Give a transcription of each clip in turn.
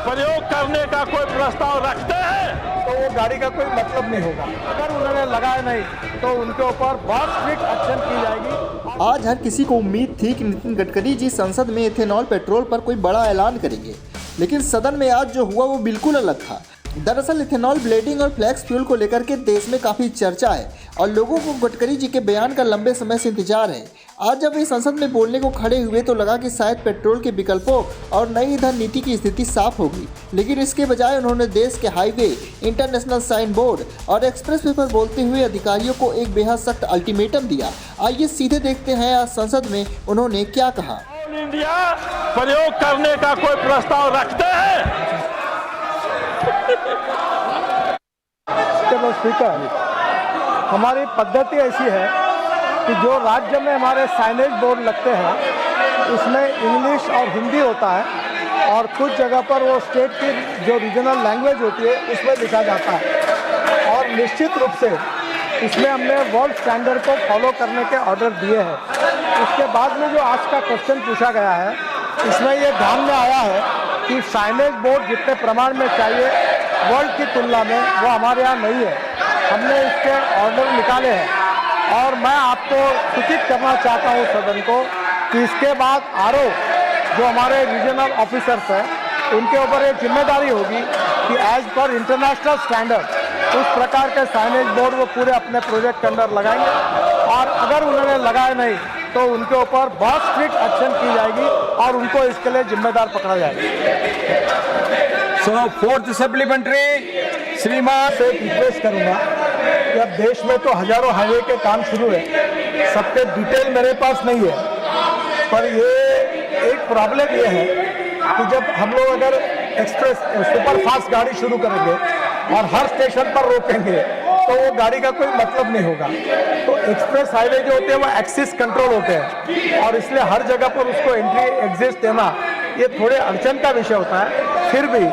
प्रयोग करने का कोई प्रस्ताव रखते हैं तो वो गाड़ी का कोई मतलब नहीं होगा। अगर उन्होंने लगाया नहीं तो उनके ऊपर बहुत स्ट्रिक्ट एक्शन की जाएगी। आज हर किसी को उम्मीद थी कि नितिन गडकरी जी संसद में इथेनॉल पेट्रोल पर कोई बड़ा ऐलान करेंगे, लेकिन सदन में आज जो हुआ वो बिल्कुल अलग था। दरअसल इथेनॉल ब्लेडिंग और फ्लैक्स फ्यूल को लेकर के देश में काफ़ी चर्चा है और लोगों को गडकरी जी के बयान का लंबे समय से इंतजार है। आज जब वे संसद में बोलने को खड़े हुए तो लगा कि शायद पेट्रोल के विकल्पों और नई ईंधन नीति की स्थिति साफ होगी, लेकिन इसके बजाय उन्होंने देश के हाईवे, इंटरनेशनल साइन बोर्ड और एक्सप्रेस वे पर बोलते हुए अधिकारियों को एक बेहद सख्त अल्टीमेटम दिया। आइए सीधे देखते हैं आज संसद में उन्होंने क्या कहा। ऑल इंडिया प्रयोग करने का कोई प्रस्ताव रखते हैं। स्पीकर, हमारी पद्धति ऐसी है कि जो राज्य में हमारे साइनेज बोर्ड लगते हैं उसमें इंग्लिश और हिंदी होता है और कुछ जगह पर वो स्टेट की जो रीजनल लैंग्वेज होती है उसमें लिखा जाता है और निश्चित रूप से इसमें हमने वर्ल्ड स्टैंडर्ड को फॉलो करने के ऑर्डर दिए हैं। उसके बाद में जो आज का क्वेश्चन पूछा गया है इसमें ये ध्यान में आया है कि साइनेज बोर्ड जितने प्रमाण में चाहिए वर्ल्ड की तुलना में वो हमारे यहाँ नहीं है। हमने इसके ऑर्डर निकाले हैं और मैं आपको सूचित करना चाहता हूँ सदन को कि इसके बाद जो हमारे रीजनल ऑफिसर्स हैं उनके ऊपर एक जिम्मेदारी होगी कि एज पर इंटरनेशनल स्टैंडर्ड उस प्रकार के साइनेज बोर्ड वो पूरे अपने प्रोजेक्ट के अंदर लगाएंगे और अगर उन्होंने लगाया नहीं तो उनके ऊपर बहुत स्ट्रिक्ट एक्शन की जाएगी और उनको इसके लिए जिम्मेदार पकड़ा जाएगा। सो फोर्थ सप्लीमेंट्री श्रीमान से रिक्वेस्ट करूंगा कि अब देश में तो हजारों हाईवे के काम शुरू है, सबके डिटेल मेरे पास नहीं है, पर ये एक प्रॉब्लम ये है कि जब हम लोग अगर एक्सप्रेस सुपर फास्ट गाड़ी शुरू करेंगे और हर स्टेशन पर रोकेंगे तो वो गाड़ी का कोई मतलब नहीं होगा। तो एक्सप्रेस हाईवे जो होते हैं वो एक्सिस कंट्रोल होते हैं और इसलिए हर जगह पर उसको एंट्री एग्जिट देना ये थोड़े अड़चन का विषय होता है। फिर भी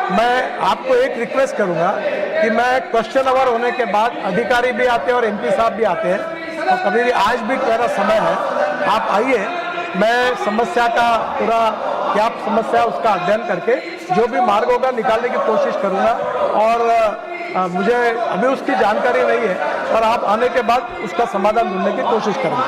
मैं आपको एक रिक्वेस्ट करूंगा कि मैं क्वेश्चन आवर होने के बाद अधिकारी भी आते हैं और एमपी साहब भी आते हैं और कभी भी आज भी मेरा समय है, आप आइए, मैं समस्या का पूरा क्या समस्या है उसका अध्ययन करके जो भी मार्ग होगा निकालने की कोशिश करूंगा और मुझे अभी उसकी जानकारी नहीं है और आप आने के बाद उसका समाधान ढूंढने की कोशिश करेंगे।